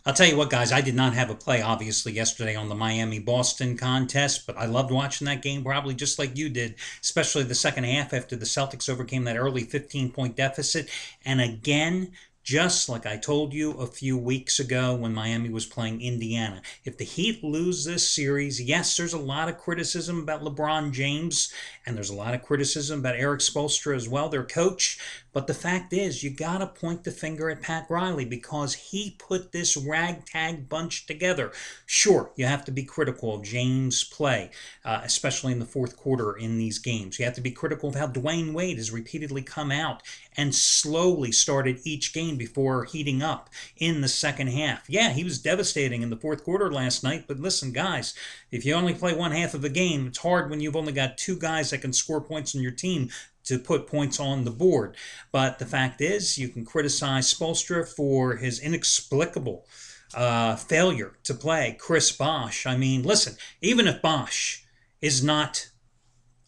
I'll tell you what, guys, I did not have a play, obviously, yesterday on the Miami Boston contest, but I loved watching that game probably just like you did, especially the second half after the Celtics overcame that early 15-point deficit. And again, just like I told you a few weeks ago when Miami was playing Indiana, if the Heat lose this series, yes, there's a lot of criticism about LeBron James, and there's a lot of criticism about Eric Spoelstra as well, their coach. But the fact is, you got to point the finger at Pat Riley because he put this ragtag bunch together. Sure, you have to be critical of James' play, especially in the fourth quarter in these games. You have to be critical of how Dwayne Wade has repeatedly come out and slowly started each game before heating up in the second half. Yeah, he was devastating in the fourth quarter last night, but listen, guys, if you only play one half of a game, it's hard when you've only got two guys that can score points on your team to put points on the board. But the fact is, you can criticize Spoelstra for his inexplicable failure to play Chris Bosh. I mean, listen, even if Bosh is not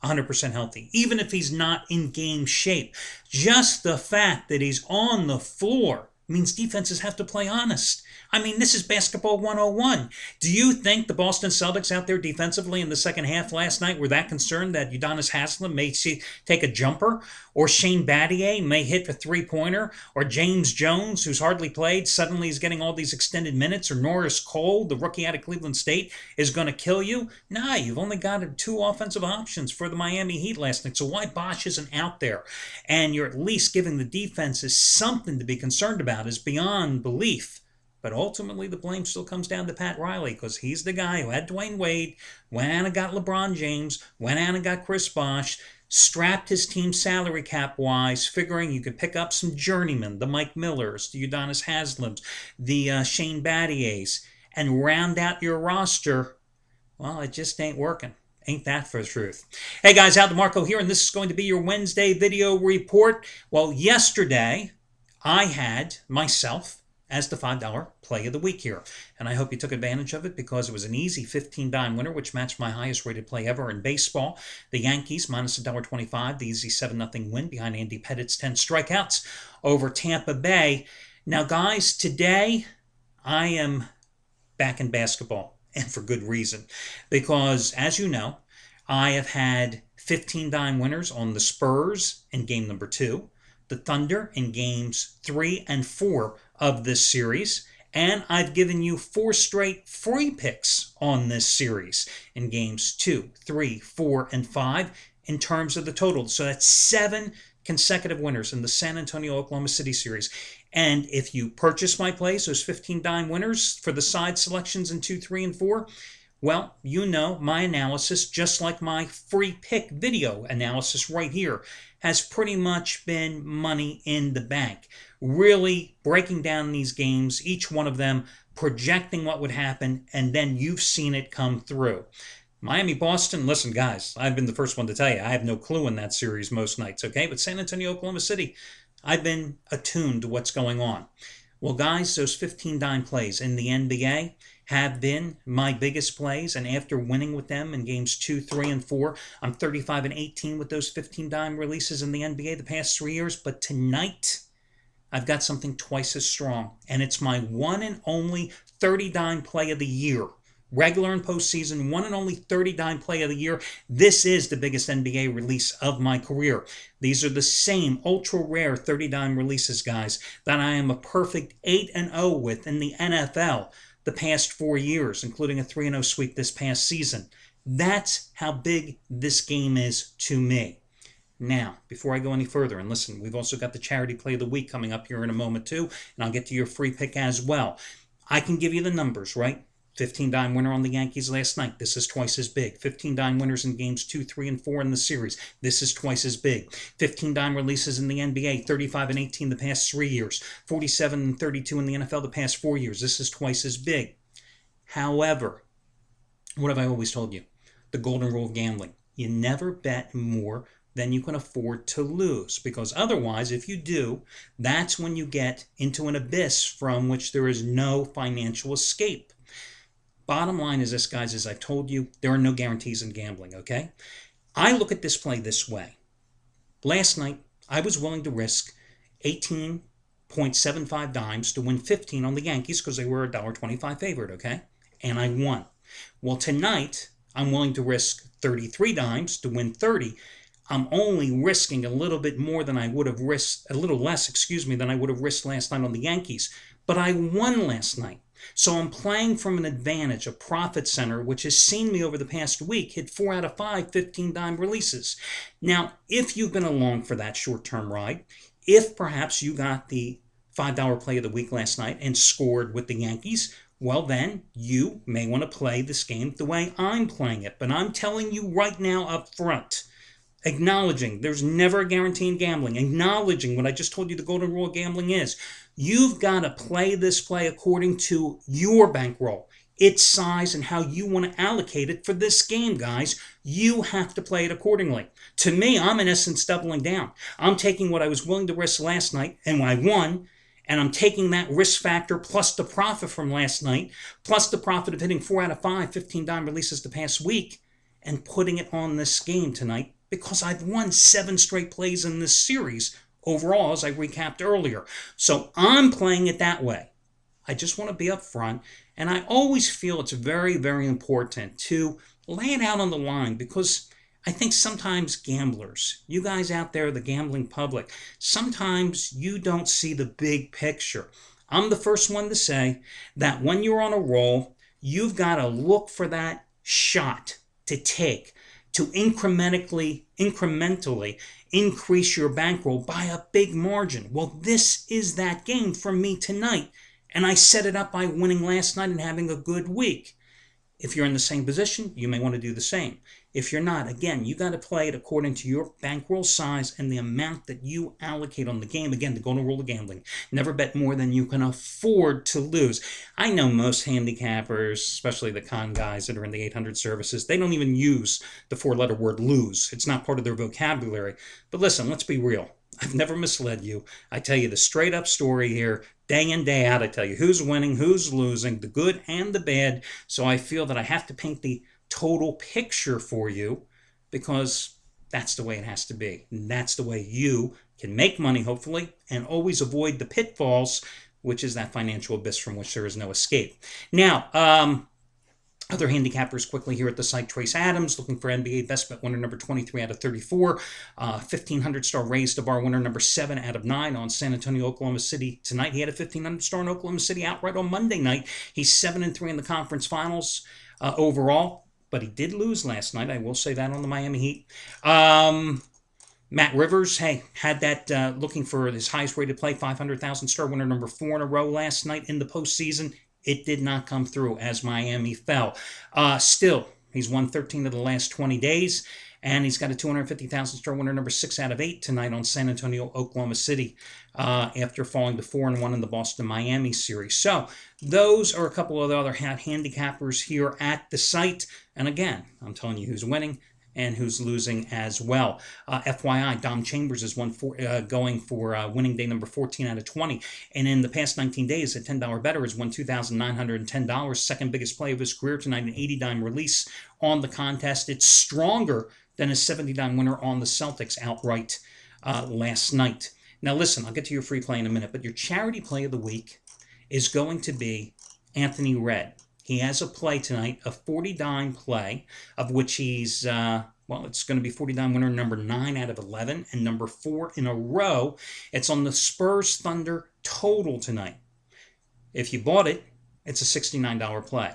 100% healthy, even if he's not in game shape, just the fact that he's on the floor means defenses have to play honest. I mean, this is basketball 101. Do you think the Boston Celtics out there defensively in the second half last night were that concerned that Udonis Haslem may take a jumper, or Shane Battier may hit a three-pointer, or James Jones, who's hardly played, suddenly is getting all these extended minutes, or Norris Cole, the rookie out of Cleveland State, is going to kill you? Nah, you've only got two offensive options for the Miami Heat last night, so why Bosh isn't out there? And you're at least giving the defenses something to be concerned about is beyond belief. But ultimately, the blame still comes down to Pat Riley because he's the guy who had Dwayne Wade, went out and got LeBron James, went out and got Chris Bosh, strapped his team salary cap-wise, figuring you could pick up some journeymen, the Mike Millers, the Udonis Haslems, the Shane Battiers, and round out your roster. Well, it just ain't working. Ain't that for the truth? Hey guys, Al DeMarco here, and this is going to be your Wednesday video report. Well, yesterday, I had myself as the $5 play of the week here. And I hope you took advantage of it because it was an easy 15-dime winner, which matched my highest rated play ever in baseball. The Yankees, minus $1.25, the easy 7-0 win behind Andy Pettitte's 10 strikeouts over Tampa Bay. Now, guys, today I am back in basketball, and for good reason. Because, as you know, I have had 15-dime winners on the Spurs in game number 2, the Thunder in games 3 and 4 of this series, and I've given you 4 straight free picks on this series in games 2, 3, 4, and 5 in terms of the total. So that's 7 consecutive winners in the San Antonio-Oklahoma City series. And if you purchase my plays, those 15-dime winners for the side selections in 2, 3, and 4, well, you know my analysis, just like my free pick video analysis right here, has pretty much been money in the bank. Really breaking down these games, each one of them, projecting what would happen, and then you've seen it come through. Miami-Boston, listen, guys, I've been the first one to tell you, I have no clue in that series most nights, okay? But San Antonio-Oklahoma City, I've been attuned to what's going on. Well, guys, those 15-dime plays in the NBA have been my biggest plays, and after winning with them in games 2, 3, and 4, I'm 35-18 with those 15-dime releases in the NBA the past 3 years. But tonight, I've got something twice as strong, and it's my one and only 30-dime play of the year. Regular and postseason, one and only 30-dime play of the year. This is the biggest NBA release of my career. These are the same ultra-rare 30-dime releases, guys, that I am a perfect 8-0 with in the NFL the past 4 years, including a 3-0 sweep this past season. That's how big this game is to me. Now, before I go any further, and listen, we've also got the charity play of the week coming up here in a moment too, and I'll get to your free pick as well. I can give you the numbers, right? 15-dime winner on the Yankees last night. This is twice as big. 15-dime winners in games 2, 3, and 4 in the series. This is twice as big. 15-dime releases in the NBA, 35-18 the past 3 years. 47-32 in the NFL the past 4 years. This is twice as big. However, what have I always told you? The golden rule of gambling. You never bet more than you can afford to lose. Because otherwise, if you do, that's when you get into an abyss from which there is no financial escape. Bottom line is this, guys, as I've told you, there are no guarantees in gambling, okay? I look at this play this way. Last night, I was willing to risk 18 0.75 dimes to win 15 on the Yankees because they were $1.25 favorite, okay? And I won. Well, tonight, I'm willing to risk 33 dimes to win 30. I'm only risking a little bit more than I would have risked, a little less, than I would have risked last night on the Yankees. But I won last night. So I'm playing from an advantage, a profit center, which has seen me over the past week hit 4 out of 5 15-dime releases. Now, if you've been along for that short-term ride, if perhaps you got the $5 play of the week last night and scored with the Yankees, well then, you may want to play this game the way I'm playing it. But I'm telling you right now up front, acknowledging there's never a guarantee in gambling, acknowledging what I just told you the golden rule of gambling is, you've got to play this play according to your bankroll, its size, and how you want to allocate it for this game, guys. You have to play it accordingly. To me, I'm in essence doubling down. I'm taking what I was willing to risk last night, and I won, and I'm taking that risk factor plus the profit from last night, plus the profit of hitting 4 out of 5 15-dime releases the past week, and putting it on this game tonight because I've won 7 straight plays in this series overall, as I recapped earlier. So I'm playing it that way. I just want to be upfront, and I always feel it's very, very important to lay it out on the line because I think sometimes gamblers, you guys out there, the gambling public, sometimes you don't see the big picture. I'm the first one to say that when you're on a roll, you've got to look for that shot to take, to incrementally increase your bankroll by a big margin. Well, this is that game for me tonight, and I set it up by winning last night and having a good week. If you're in the same position, you may want to do the same. If you're not, again, you got to play it according to your bankroll size and the amount that you allocate on the game. Again, the golden rule of gambling. Never bet more than you can afford to lose. I know most handicappers, especially the con guys that are in the 800 services, they don't even use the 4-letter word lose. It's not part of their vocabulary. But listen, let's be real. I've never misled you. I tell you the straight up story here, day in, day out. I tell you who's winning, who's losing, the good and the bad. So I feel that I have to paint the total picture for you because that's the way it has to be. And that's the way you can make money, hopefully, and always avoid the pitfalls, which is that financial abyss from which there is no escape. Now, other handicappers quickly here at the site. Trace Adams looking for NBA best bet winner number 23 out of 34. 1,500 star raised to bar winner number 7 out of 9 on San Antonio, Oklahoma City tonight. He had a 1,500 star in Oklahoma City outright on Monday night. He's 7-3 in the conference finals overall, but he did lose last night. I will say that on the Miami Heat. Matt Rivers, had that looking for his highest rated play, 500,000 star winner number 4 in a row last night in the postseason. It did not come through as Miami fell. Still, he's won 13 of the last 20 days, and he's got a 250,000 star winner number 6 out of 8 tonight on San Antonio, Oklahoma City, after falling to 4-1 in the Boston-Miami series. So those are a couple of the other handicappers here at the site. And again, I'm telling you who's winning and who's losing as well. FYI, Dom Chambers is going for winning day number 14 out of 20. And in the past 19 days, a $10 better has won $2,910. Second biggest play of his career tonight, an 80-dime release on the contest. It's stronger than his 70-dime winner on the Celtics outright last night. Now listen, I'll get to your free play in a minute, but your charity play of the week is going to be Anthony Red. He has a play tonight, a 40-dime play, of which he's, it's going to be 40-dime winner number 9 out of 11 and number 4 in a row. It's on the Spurs Thunder total tonight. If you bought it, it's a $69 play.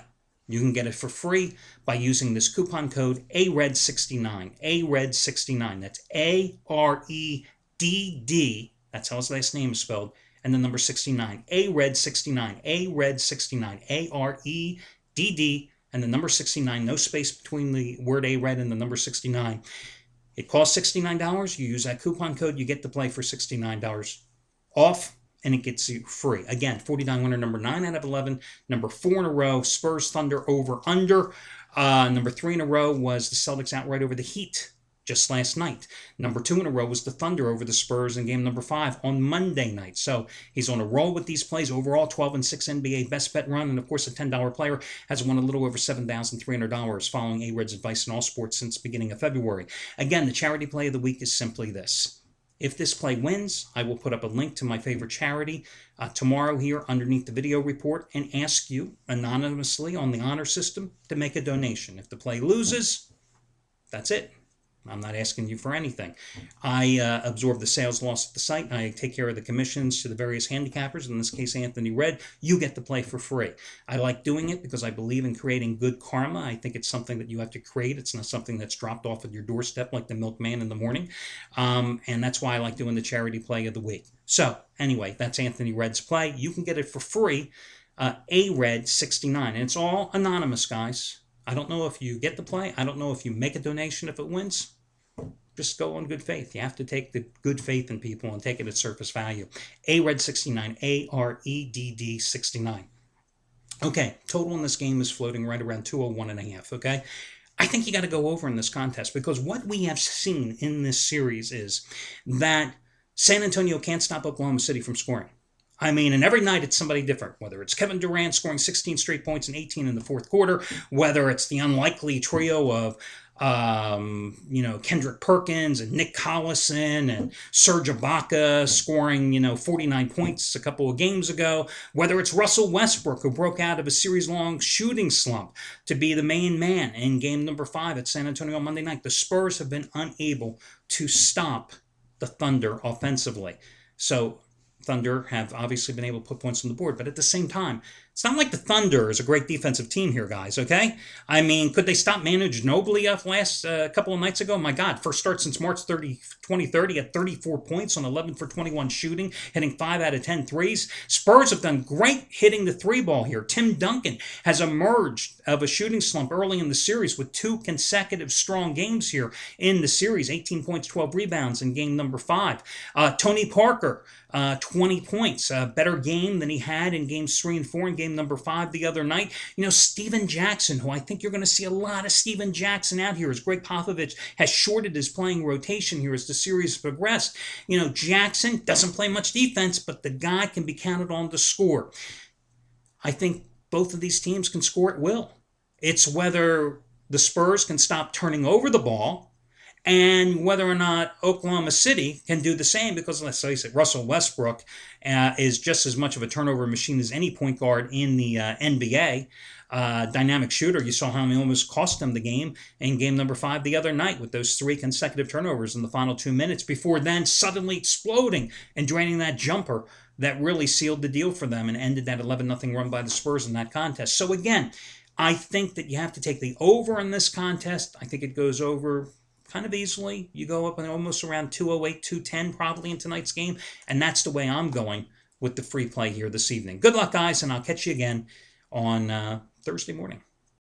You can get it for free by using this coupon code ARED69. ARED69. That's A-R-E-D-D. That's how his last name is spelled. And the number 69, ARED69, ARED69, A-R-E-D-D, and the number 69, no space between the word ARED and the number 69. It costs $69. You use that coupon code, you get the play for $69 off, and it gets you free. Again, 49 winner number 9 out of 11, number 4 in a row, Spurs Thunder over under. Number 3 in a row was the Celtics outright over the Heat just last night. Number 2 in a row was the Thunder over the Spurs in game number 5 on Monday night. So he's on a roll with these plays. Overall, 12-6 NBA best bet run. And of course, a $10 player has won a little over $7,300 following A-Red's advice in all sports since the beginning of February. Again, the charity play of the week is simply this. If this play wins, I will put up a link to my favorite charity tomorrow here underneath the video report and ask you anonymously on the honor system to make a donation. If the play loses, that's it. I'm not asking you for anything. I absorb the sales loss at the site. I take care of the commissions to the various handicappers, in this case Anthony Red. You get to play for free. I like doing it because I believe in creating good karma. I think it's something that you have to create. It's not something that's dropped off at your doorstep like the milkman in the morning. And that's why I like doing the charity play of the week. So anyway, that's Anthony Red's play. You can get it for free, ARED69. And it's all anonymous, guys. I don't know if you get the play. I don't know if you make a donation if it wins. Just go on good faith. You have to take the good faith in people and take it at surface value. ARED69, AREDD 69. Okay, total in this game is floating right around 201.5, okay? I think you got to go over in this contest because what we have seen in this series is that San Antonio can't stop Oklahoma City from scoring. I mean, and every night it's somebody different, whether it's Kevin Durant scoring 16 straight points and 18 in the fourth quarter, whether it's the unlikely trio of, Kendrick Perkins and Nick Collison and Serge Ibaka scoring, 49 points a couple of games ago, whether it's Russell Westbrook, who broke out of a series-long shooting slump to be the main man in game number 5 at San Antonio on Monday night. The Spurs have been unable to stop the Thunder offensively. So Thunder have obviously been able to put points on the board, but at the same time, it's not like the Thunder is a great defensive team here, guys, okay? I mean, could they stop Manu Ginobili up last couple of nights ago? My God, first start since March 2030 at 34 points on 11 for 21 shooting, hitting 5 out of 10 threes. Spurs have done great hitting the three ball here. Tim Duncan has emerged of a shooting slump early in the series with 2 consecutive strong games here in the series, 18 points, 12 rebounds in game number 5. Tony Parker, 20 points, a better game than he had in games 3 and 4 and game number 5 the other night. Steven Jackson, who I think you're going to see a lot of Steven Jackson out here as Greg Popovich has shorted his playing rotation here as the series progressed. Jackson doesn't play much defense, but the guy can be counted on to score. I think both of these teams can score at will. It's whether the Spurs can stop turning over the ball and whether or not Oklahoma City can do the same, because let's face it, Russell Westbrook is just as much of a turnover machine as any point guard in the NBA. Dynamic shooter. You saw how he almost cost them the game in game number 5 the other night with those 3 consecutive turnovers in the final 2 minutes before then suddenly exploding and draining that jumper that really sealed the deal for them and ended that 11-0 run by the Spurs in that contest. So again, I think that you have to take the over in this contest. I think it goes over kind of easily. You go up and almost around 208, 210 probably in tonight's game, and that's the way I'm going with the free play here this evening. Good luck, guys, and I'll catch you again on Thursday morning.